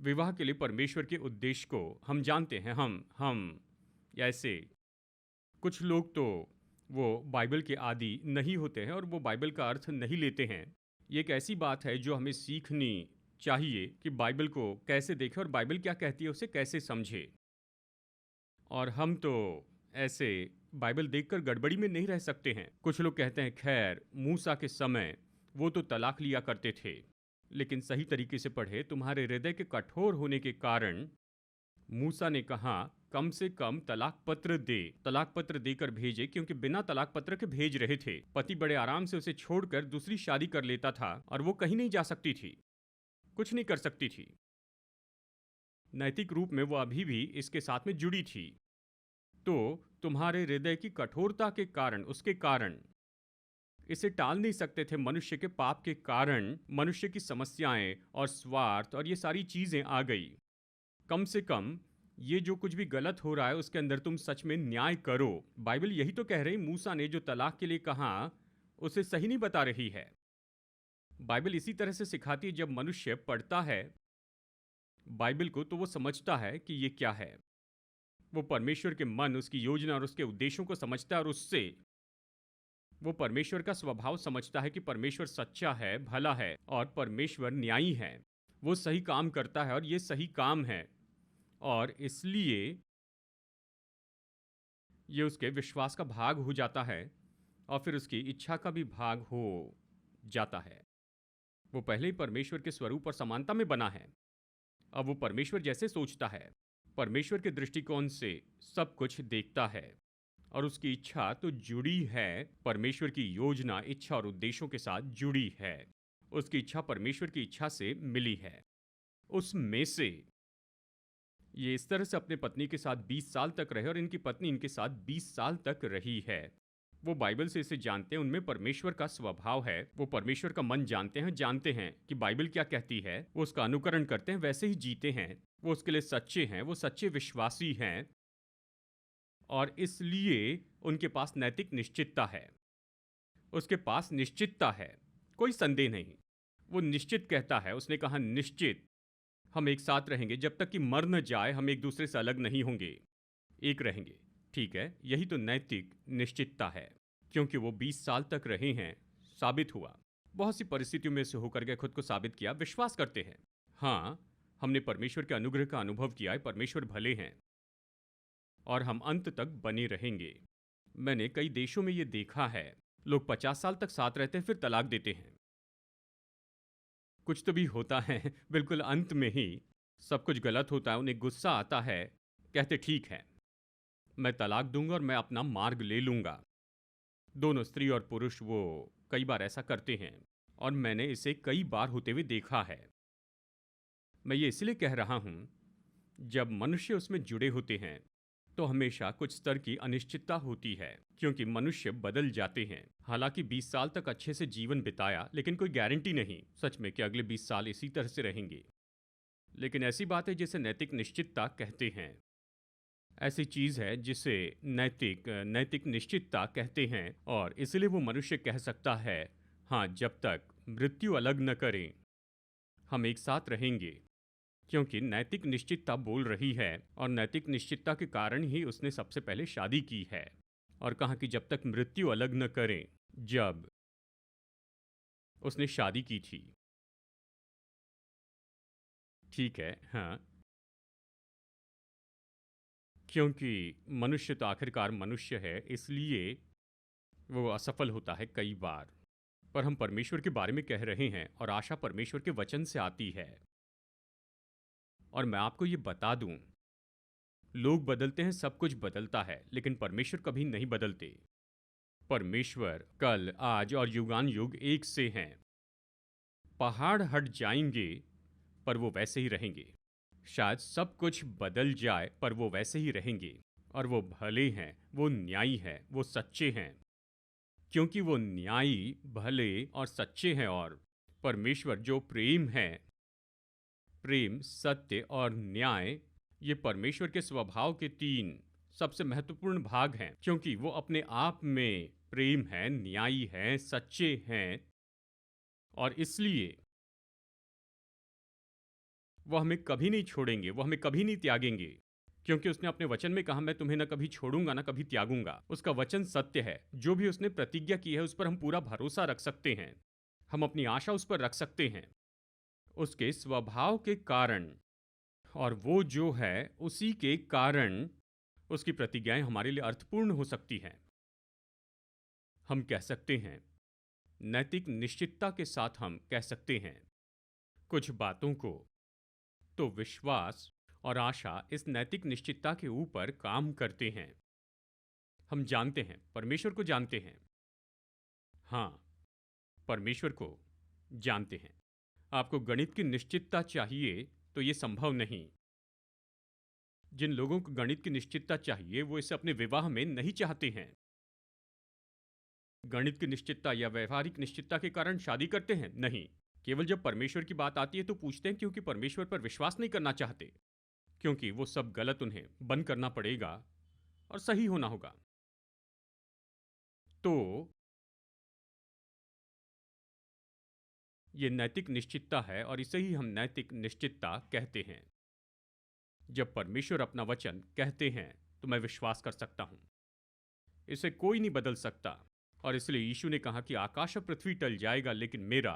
विवाह के लिए परमेश्वर के उद्देश्य को हम जानते हैं। हम ऐसे कुछ लोग तो वो बाइबल के आदी नहीं होते हैं और वो बाइबल का अर्थ नहीं लेते हैं। ये एक ऐसी बात है जो हमें सीखनी चाहिए कि बाइबल को कैसे देखें और बाइबल क्या कहती है उसे कैसे समझे। और हम तो ऐसे बाइबल देखकर गड़बड़ी में नहीं रह सकते हैं। कुछ लोग कहते हैं खैर मूसा के समय वो तो तलाक लिया करते थे, लेकिन सही तरीके से पढ़े तुम्हारे हृदय के कठोर होने के कारण मूसा ने कहा कम से कम तलाक पत्र देकर भेजे, क्योंकि बिना तलाक पत्र के भेज रहे थे। पति बड़े आराम से उसे छोड़कर दूसरी शादी कर लेता था और वो कहीं नहीं जा सकती थी, कुछ नहीं कर सकती थी। नैतिक रूप में वो अभी भी इसके साथ में जुड़ी थी। तो तुम्हारे हृदय की कठोरता के कारण, उसके कारण इसे टाल नहीं सकते थे। मनुष्य के पाप के कारण मनुष्य की समस्याएं और स्वार्थ और ये सारी चीजें आ गई। कम से कम ये जो कुछ भी गलत हो रहा है उसके अंदर तुम सच में न्याय करो। बाइबल यही तो कह रही, मूसा ने जो तलाक के लिए कहा उसे सही नहीं बता रही है। बाइबल इसी तरह से सिखाती है, जब मनुष्य पढ़ता है बाइबल को तो वो समझता है कि ये क्या है। वो परमेश्वर के मन, उसकी योजना और उसके उद्देश्यों को समझता है और उससे वो परमेश्वर का स्वभाव समझता है कि परमेश्वर सच्चा है, भला है और परमेश्वर न्यायी है। वो सही काम करता है और ये सही काम है, और इसलिए ये उसके विश्वास का भाग हो जाता है और फिर उसकी इच्छा का भी भाग हो जाता है। वो पहले ही परमेश्वर के स्वरूप और समानता में बना है। अब वो परमेश्वर जैसे सोचता है, परमेश्वर के दृष्टिकोण से सब कुछ देखता है और उसकी इच्छा तो जुड़ी है, परमेश्वर की योजना, इच्छा और उद्देश्यों के साथ जुड़ी है। उसकी इच्छा परमेश्वर की इच्छा से मिली है। उसमें से ये इस तरह से अपने पत्नी के साथ 20 साल तक रहे और इनकी पत्नी इनके साथ 20 साल तक रही है। वो बाइबल से इसे जानते हैं, उनमें परमेश्वर का स्वभाव है। वो परमेश्वर का मन जानते हैं कि बाइबल क्या कहती है, वो उसका अनुकरण करते हैं, वैसे ही जीते हैं। वो उसके लिए सच्चे हैं, वो सच्चे विश्वासी हैं और इसलिए उनके पास नैतिक निश्चितता है। उसके पास निश्चितता है, कोई संदेह नहीं। वो निश्चित कहता है, उसने कहा निश्चित हम एक साथ रहेंगे, जब तक कि मर न जाए हम एक दूसरे से अलग नहीं होंगे, एक रहेंगे। ठीक है, यही तो नैतिक निश्चितता है। क्योंकि वो 20 साल तक रहे हैं, साबित हुआ। बहुत सी परिस्थितियों में से होकर के खुद को साबित किया, विश्वास करते हैं। हाँ, हमने परमेश्वर के अनुग्रह का अनुभव किया है, परमेश्वर भले हैं और हम अंत तक बने रहेंगे। मैंने कई देशों में ये देखा है, लोग 50 साल तक साथ रहते हैं फिर तलाक देते हैं। कुछ तो भी होता है बिल्कुल अंत में ही सब कुछ गलत होता है, उन्हें गुस्सा आता है, कहते ठीक है मैं तलाक दूंगा और मैं अपना मार्ग ले लूंगा। दोनों स्त्री और पुरुष वो कई बार ऐसा करते हैं और मैंने इसे कई बार होते हुए देखा है। मैं ये इसलिए कह रहा हूं, जब मनुष्य उसमें जुड़े होते हैं तो हमेशा कुछ स्तर की अनिश्चितता होती है, क्योंकि मनुष्य बदल जाते हैं। हालांकि 20 साल तक अच्छे से जीवन बिताया, लेकिन कोई गारंटी नहीं सच में कि अगले 20 साल इसी तरह से रहेंगे। लेकिन ऐसी बात है जिसे नैतिक निश्चितता कहते हैं। ऐसी चीज है जिसे नैतिक निश्चितता कहते हैं और इसलिए वो मनुष्य कह सकता है, हाँ जब तक मृत्यु अलग न करे हम एक साथ रहेंगे। क्योंकि नैतिक निश्चितता बोल रही है और नैतिक निश्चितता के कारण ही उसने सबसे पहले शादी की है और कहा कि जब तक मृत्यु अलग न करे, जब उसने शादी की थी। ठीक है, हाँ, क्योंकि मनुष्य तो आखिरकार मनुष्य है, इसलिए वो असफल होता है कई बार। पर हम परमेश्वर के बारे में कह रहे हैं और आशा परमेश्वर के वचन से आती है। और मैं आपको ये बता दूं, लोग बदलते हैं, सब कुछ बदलता है, लेकिन परमेश्वर कभी नहीं बदलते। परमेश्वर कल, आज और युगान युग एक से हैं। पहाड़ हट जाएंगे पर वो वैसे ही रहेंगे। शायद सब कुछ बदल जाए पर वो वैसे ही रहेंगे। और वो भले हैं, वो न्यायी हैं, वो सच्चे हैं। क्योंकि वो न्यायी, भले और सच्चे हैं। और परमेश्वर जो प्रेम है, प्रेम, सत्य और न्याय, ये परमेश्वर के स्वभाव के तीन सबसे महत्वपूर्ण भाग हैं। क्योंकि वो अपने आप में प्रेम है, न्यायी है, सच्चे हैं और इसलिए वो हमें कभी नहीं छोड़ेंगे, वो हमें कभी नहीं त्यागेंगे, क्योंकि उसने अपने वचन में कहा, मैं तुम्हें न कभी छोड़ूंगा न कभी त्यागूंगा। उसका वचन सत्य है। जो भी उसने प्रतिज्ञा की है उस पर हम पूरा भरोसा रख सकते हैं, हम अपनी आशा उस पर रख सकते हैं, उसके स्वभाव के कारण। और वो जो है उसी के कारण उसकी प्रतिज्ञाएं हमारे लिए अर्थपूर्ण हो सकती हैं। हम कह सकते हैं, नैतिक निश्चितता के साथ हम कह सकते हैं कुछ बातों को। तो विश्वास और आशा इस नैतिक निश्चितता के ऊपर काम करते हैं। हम जानते हैं, परमेश्वर को जानते हैं। हाँ, परमेश्वर को जानते हैं। आपको गणित की निश्चितता चाहिए तो ये संभव नहीं। जिन लोगों को गणित की निश्चितता चाहिए वो इसे अपने विवाह में नहीं चाहते हैं। गणित की निश्चितता या व्यवहारिक निश्चितता के कारण शादी करते हैं? नहीं। केवल जब परमेश्वर की बात आती है तो पूछते हैं, क्योंकि परमेश्वर पर विश्वास नहीं करना चाहते, क्योंकि वो सब गलत उन्हें बंद करना पड़ेगा और सही होना होगा। तो ये नैतिक निश्चितता है और इसे ही हम नैतिक निश्चितता कहते हैं। जब परमेश्वर अपना वचन कहते हैं तो मैं विश्वास कर सकता हूं, इसे कोई नहीं बदल सकता। और इसलिए यीशु ने कहा कि आकाश और पृथ्वी टल जाएगा लेकिन मेरा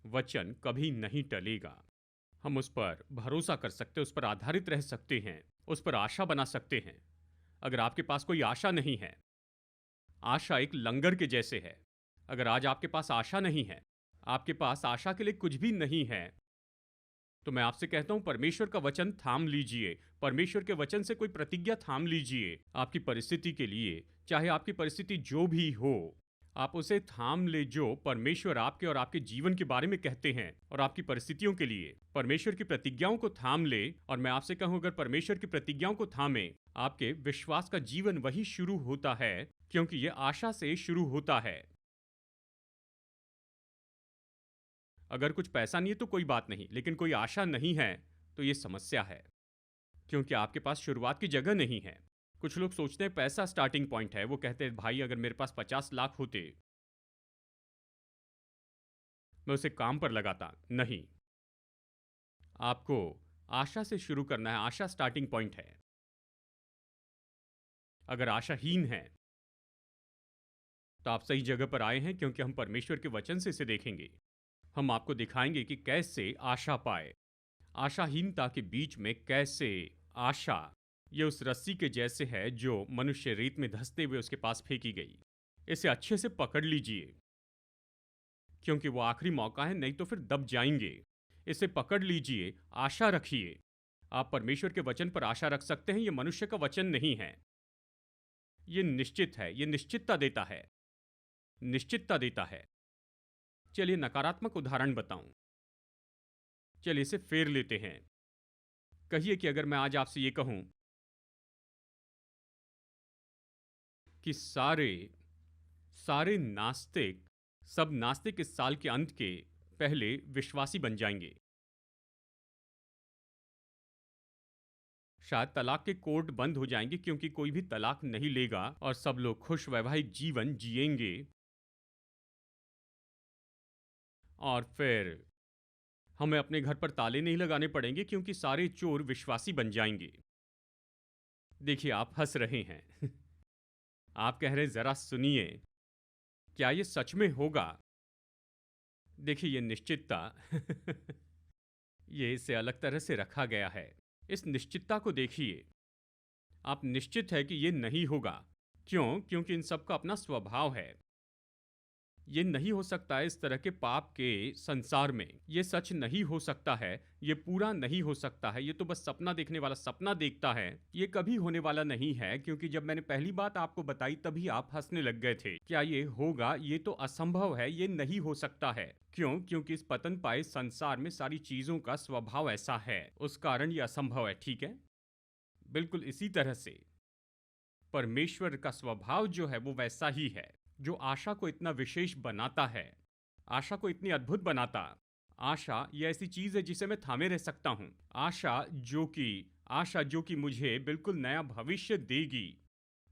वचन कभी नहीं टलेगा। हम उस पर भरोसा कर सकते, उस पर आधारित रह सकते हैं, उस पर आशा बना सकते हैं। अगर आपके पास कोई आशा नहीं है, आशा एक लंगर के जैसे है। अगर आज आपके पास आशा नहीं है, आपके पास आशा के लिए कुछ भी नहीं है, तो मैं आपसे कहता हूं परमेश्वर का वचन थाम लीजिए। परमेश्वर के वचन से कोई प्रतिज्ञा थाम लीजिए। आपकी परिस्थिति के लिए, चाहे आपकी परिस्थिति जो भी हो, आप उसे थाम ले जो परमेश्वर आपके और आपके जीवन के बारे में कहते हैं। और आपकी परिस्थितियों के लिए परमेश्वर की प्रतिज्ञाओं को थाम ले। और मैं आपसे कहूं, अगर परमेश्वर की प्रतिज्ञाओं को थामे, आपके विश्वास का जीवन वही शुरू होता है, क्योंकि यह आशा से शुरू होता है। अगर कुछ पैसा नहीं है तो कोई बात नहीं, लेकिन कोई आशा नहीं है तो ये समस्या है, क्योंकि आपके पास शुरुआत की जगह नहीं है। कुछ लोग सोचते हैं पैसा स्टार्टिंग पॉइंट है। वो कहते हैं, भाई अगर मेरे पास 50 लाख होते मैं उसे काम पर लगाता। नहीं, आपको आशा से शुरू करना है। आशा स्टार्टिंग पॉइंट है। अगर आशाहीन है तो आप सही जगह पर आए हैं, क्योंकि हम परमेश्वर के वचन से इसे देखेंगे। हम आपको दिखाएंगे कि कैसे आशा पाए। आशाहीनता के बीच में कैसे आशा, ये उस रस्सी के जैसे है जो मनुष्य रेत में धंसते हुए उसके पास फेंकी गई। इसे अच्छे से पकड़ लीजिए, क्योंकि वो आखिरी मौका है, नहीं तो फिर दब जाएंगे। इसे पकड़ लीजिए, आशा रखिए। आप परमेश्वर के वचन पर आशा रख सकते हैं। ये मनुष्य का वचन नहीं है, ये निश्चित है, ये निश्चितता देता है, निश्चितता देता है। चलिए नकारात्मक उदाहरण बताऊं। चलिए इसे फेर लेते हैं। कहिए कि अगर मैं आज आपसे ये कहूं कि सारे सारे नास्तिक, सब नास्तिक इस साल के अंत के पहले विश्वासी बन जाएंगे। शायद तलाक के कोर्ट बंद हो जाएंगे, क्योंकि कोई भी तलाक नहीं लेगा और सब लोग खुश वैवाहिक जीवन जिएंगे। और फिर हमें अपने घर पर ताले नहीं लगाने पड़ेंगे, क्योंकि सारे चोर विश्वासी बन जाएंगे। देखिए आप हंस रहे हैं। आप कह रहे जरा सुनिए, क्या ये सच में होगा? देखिए ये निश्चितता ये इसे अलग तरह से रखा गया है। इस निश्चितता को देखिए। आप निश्चित है कि ये नहीं होगा। क्यों? क्योंकि इन सब का अपना स्वभाव है। ये नहीं हो सकता है इस तरह के पाप के संसार में। ये सच नहीं हो सकता है, ये पूरा नहीं हो सकता है। ये तो बस सपना देखने वाला सपना देखता है। ये कभी होने वाला नहीं है, क्योंकि जब मैंने पहली बात आपको बताई तभी आप हंसने लग गए थे। क्या ये होगा? ये तो असंभव है, ये नहीं हो सकता है। क्यों? क्योंकि इस पतन पाए संसार में सारी चीजों का स्वभाव ऐसा है, उस कारण ये असंभव है। ठीक है, बिल्कुल इसी तरह से परमेश्वर का स्वभाव जो है वो वैसा ही है, जो आशा को इतना विशेष बनाता है, आशा को इतनी अद्भुत बनाता। आशा ये ऐसी चीज है जिसे मैं थामे रह सकता हूं। आशा जो कि मुझे बिल्कुल नया भविष्य देगी।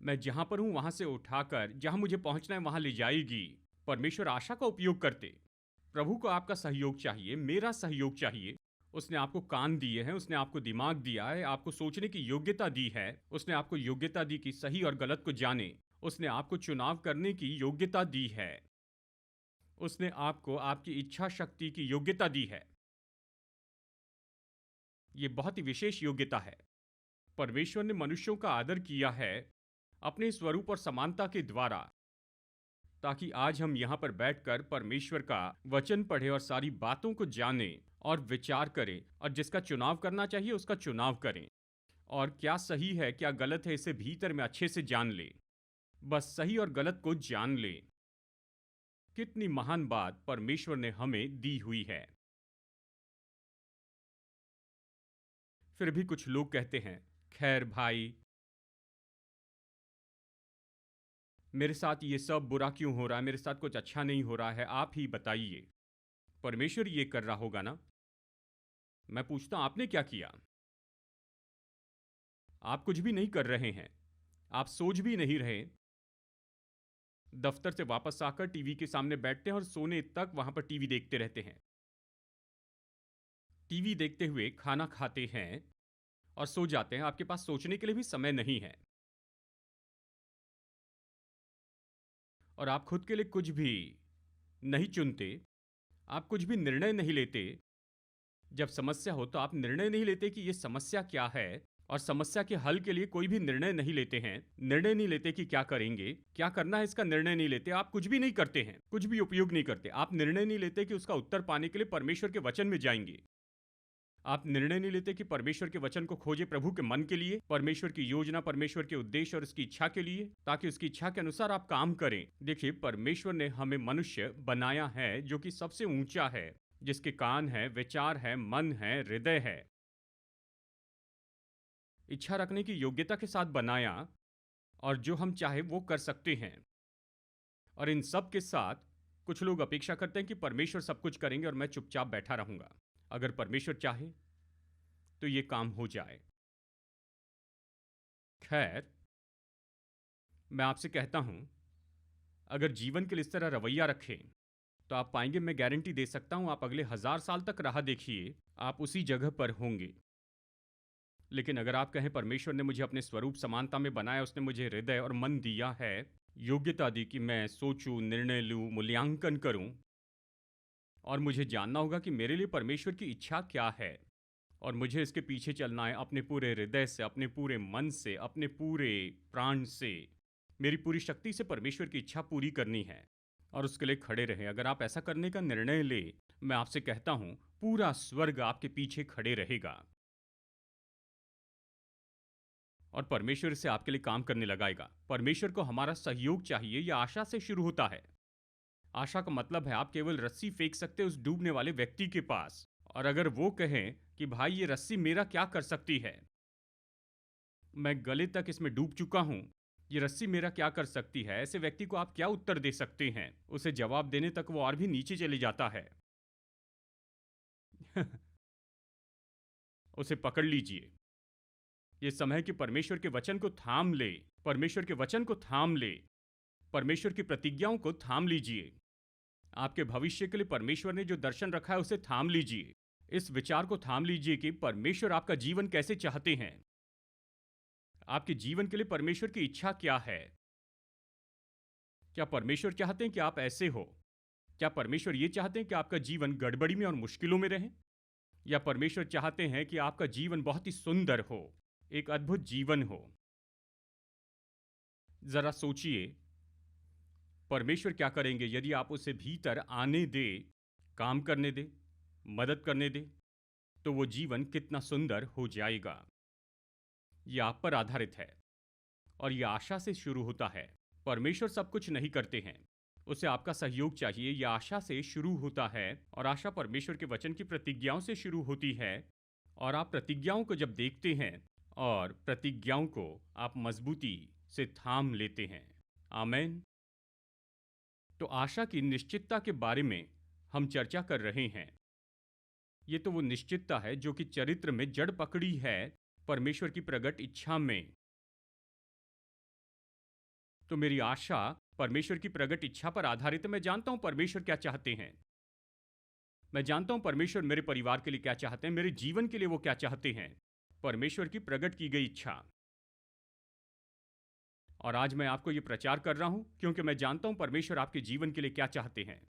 मैं जहां पर हूं वहां से उठाकर जहां मुझे पहुंचना है वहां ले जाएगी। परमेश्वर आशा का उपयोग करते। प्रभु को आपका सहयोग चाहिए, मेरा सहयोग चाहिए। उसने आपको कान दिए हैं, उसने आपको दिमाग दिया है, आपको सोचने की योग्यता दी है, उसने आपको योग्यता दी कि सही और गलत को जाने, उसने आपको चुनाव करने की योग्यता दी है, उसने आपको आपकी इच्छा शक्ति की योग्यता दी है। ये बहुत ही विशेष योग्यता है। परमेश्वर ने मनुष्यों का आदर किया है अपने स्वरूप और समानता के द्वारा, ताकि आज हम यहाँ पर बैठकर परमेश्वर का वचन पढ़े और सारी बातों को जाने और विचार करें, और जिसका चुनाव करना चाहिए उसका चुनाव करें, और क्या सही है क्या गलत है इसे भीतर में अच्छे से जान ले। बस सही और गलत को जान ले। कितनी महान बात परमेश्वर ने हमें दी हुई है। फिर भी कुछ लोग कहते हैं, खैर भाई, मेरे साथ ये सब बुरा क्यों हो रहा है, मेरे साथ कुछ अच्छा नहीं हो रहा है, आप ही बताइए। परमेश्वर ये कर रहा होगा ना। मैं पूछता हूं, आपने क्या किया? आप कुछ भी नहीं कर रहे हैं, आप सोच भी नहीं रहे। दफ्तर से वापस आकर टीवी के सामने बैठते हैं और सोने तक वहां पर टीवी देखते रहते हैं। टीवी देखते हुए खाना खाते हैं और सो जाते हैं। आपके पास सोचने के लिए भी समय नहीं है, और आप खुद के लिए कुछ भी नहीं चुनते, आप कुछ भी निर्णय नहीं लेते। जब समस्या हो तो आप निर्णय नहीं लेते कि ये समस्या क्या है, और समस्या के हल के लिए कोई भी निर्णय नहीं लेते हैं। निर्णय नहीं लेते कि क्या करेंगे, क्या करना है, इसका निर्णय नहीं लेते। आप कुछ भी नहीं करते हैं, कुछ भी उपयोग नहीं करते। आप निर्णय नहीं लेते कि उसका उत्तर पाने के लिए परमेश्वर के वचन में जाएंगे। आप निर्णय नहीं लेते कि परमेश्वर के वचन को खोजे प्रभु के मन के लिए, परमेश्वर की योजना, परमेश्वर के उद्देश्य और उसकी इच्छा के लिए, ताकि उसकी इच्छा के अनुसार आप काम करें। देखिए, परमेश्वर ने हमें मनुष्य बनाया है जो कि सबसे ऊंचा है, जिसके कान है, विचार है, मन है, हृदय है, इच्छा रखने की योग्यता के साथ बनाया, और जो हम चाहे वो कर सकते हैं। और इन सब के साथ कुछ लोग अपेक्षा करते हैं कि परमेश्वर सब कुछ करेंगे और मैं चुपचाप बैठा रहूंगा। अगर परमेश्वर चाहे तो ये काम हो जाए। खैर, मैं आपसे कहता हूं, अगर जीवन के लिए इस तरह रवैया रखें तो आप पाएंगे, मैं गारंटी दे सकता हूं, आप अगले 1000 साल तक राह देखिए, आप उसी जगह पर होंगे। लेकिन अगर आप कहें, परमेश्वर ने मुझे अपने स्वरूप समानता में बनाया, उसने मुझे हृदय और मन दिया है, योग्यता दी कि मैं सोचूं, निर्णय लूं, मूल्यांकन करूं, और मुझे जानना होगा कि मेरे लिए परमेश्वर की इच्छा क्या है, और मुझे इसके पीछे चलना है अपने पूरे हृदय से, अपने पूरे मन से, अपने पूरे प्राण से, मेरी पूरी शक्ति से परमेश्वर की इच्छा पूरी करनी है, और उसके लिए खड़े रहें। अगर आप ऐसा करने का निर्णय ले, मैं आपसे कहता हूं, पूरा स्वर्ग आपके पीछे खड़े रहेगा, और परमेश्वर से आपके लिए काम करने लगाएगा। परमेश्वर को हमारा सहयोग चाहिए, यह आशा से शुरू होता है। आशा का मतलब है आप केवल रस्सी फेंक सकते उस डूबने वाले व्यक्ति के पास, और अगर वो कहें कि भाई ये रस्सी मेरा क्या कर सकती है, मैं गले तक इसमें डूब चुका हूं, ये रस्सी मेरा क्या कर सकती है, ऐसे व्यक्ति को आप क्या उत्तर दे सकते हैं? उसे जवाब देने तक वो और भी नीचे चले जाता है। उसे पकड़ लीजिए। ये समय है कि परमेश्वर के वचन को थाम ले, परमेश्वर के वचन को थाम ले, परमेश्वर की प्रतिज्ञाओं को थाम लीजिए। आपके भविष्य के लिए परमेश्वर ने जो दर्शन रखा है उसे थाम लीजिए। इस विचार को थाम लीजिए कि परमेश्वर आपका जीवन कैसे चाहते हैं, आपके जीवन के लिए परमेश्वर की इच्छा क्या है। क्या परमेश्वर चाहते हैं कि आप ऐसे हो? क्या परमेश्वर ये चाहते हैं कि आपका जीवन गड़बड़ी में और मुश्किलों में रहे, या परमेश्वर चाहते हैं कि आपका जीवन बहुत ही सुंदर हो, एक अद्भुत जीवन हो? जरा सोचिए, परमेश्वर क्या करेंगे यदि आप उसे भीतर आने दे, काम करने दे, मदद करने दे, तो वो जीवन कितना सुंदर हो जाएगा। यह आप पर आधारित है, और यह आशा से शुरू होता है। परमेश्वर सब कुछ नहीं करते हैं, उसे आपका सहयोग चाहिए। यह आशा से शुरू होता है, और आशा परमेश्वर के वचन की प्रतिज्ञाओं से शुरू होती है। और आप प्रतिज्ञाओं को जब देखते हैं और प्रतिज्ञाओं को आप मजबूती से थाम लेते हैं। आमेन। तो आशा की निश्चितता के बारे में हम चर्चा कर रहे हैं। ये तो वो निश्चितता है जो कि चरित्र में जड़ पकड़ी है परमेश्वर की प्रकट इच्छा में। तो मेरी आशा परमेश्वर की प्रकट इच्छा पर आधारित है। मैं जानता हूं परमेश्वर क्या चाहते हैं। मैं जानता हूं परमेश्वर मेरे परिवार के लिए क्या चाहते हैं, मेरे जीवन के लिए वो क्या चाहते हैं, परमेश्वर की प्रकट की गई इच्छा। और आज मैं आपको ये प्रचार कर रहा हूं क्योंकि मैं जानता हूं परमेश्वर आपके जीवन के लिए क्या चाहते हैं।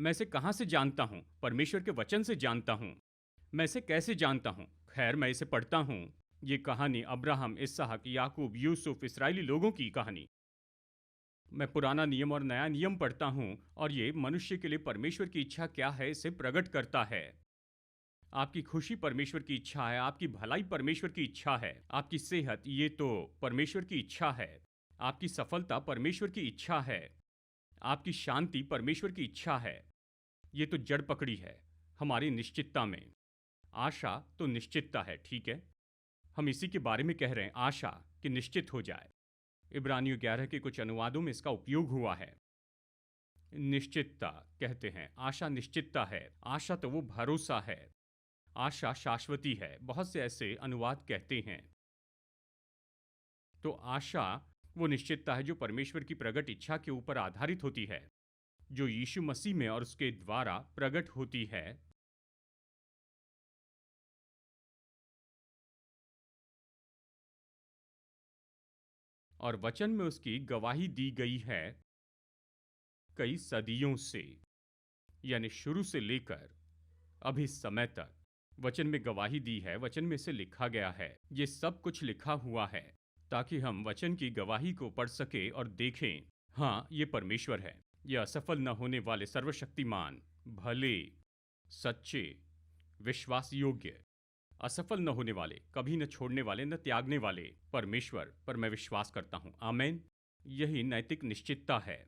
मैं इसे कहां से जानता हूं? परमेश्वर के वचन से जानता हूं। मैं इसे कैसे जानता हूं? खैर, मैं इसे पढ़ता हूं। ये कहानी अब्राहम, इसहाक, याकूब, यूसुफ, इस्राएली लोगों की कहानी। मैं पुराना नियम और नया नियम पढ़ता हूं और ये मनुष्य के लिए परमेश्वर की इच्छा क्या है इसे प्रकट करता है। आपकी खुशी परमेश्वर की इच्छा है, आपकी भलाई परमेश्वर की इच्छा है, आपकी सेहत ये तो परमेश्वर की इच्छा है, आपकी सफलता परमेश्वर की इच्छा है, आपकी शांति परमेश्वर की इच्छा है। ये तो जड़ पकड़ी है हमारी निश्चितता में। आशा तो निश्चितता है, ठीक है। हम इसी के बारे में कह रहे हैं, आशा कि निश्चित हो जाए। इब्रानियों 11 के कुछ अनुवादों में इसका उपयोग हुआ है। निश्चितता कहते हैं, आशा निश्चितता है। आशा तो वो भरोसा है, आशा शाश्वती है, बहुत से ऐसे अनुवाद कहते हैं। तो आशा वो निश्चितता है जो परमेश्वर की प्रगट इच्छा के ऊपर आधारित होती है, जो यीशु मसीह में और उसके द्वारा प्रकट होती है। और वचन में उसकी गवाही दी गई है कई सदियों से, यानी शुरू से लेकर अभी समय तक वचन में गवाही दी है, वचन में इसे लिखा गया है। ये सब कुछ लिखा हुआ है ताकि हम वचन की गवाही को पढ़ सके और देखें, हाँ ये परमेश्वर है। यह असफल न होने वाले, सर्वशक्तिमान, भले, सच्चे, विश्वास योग्य, असफल न होने वाले, कभी न छोड़ने वाले, न त्यागने वाले परमेश्वर पर मैं विश्वास करता हूँ। आमेन। यही नैतिक निश्चितता है।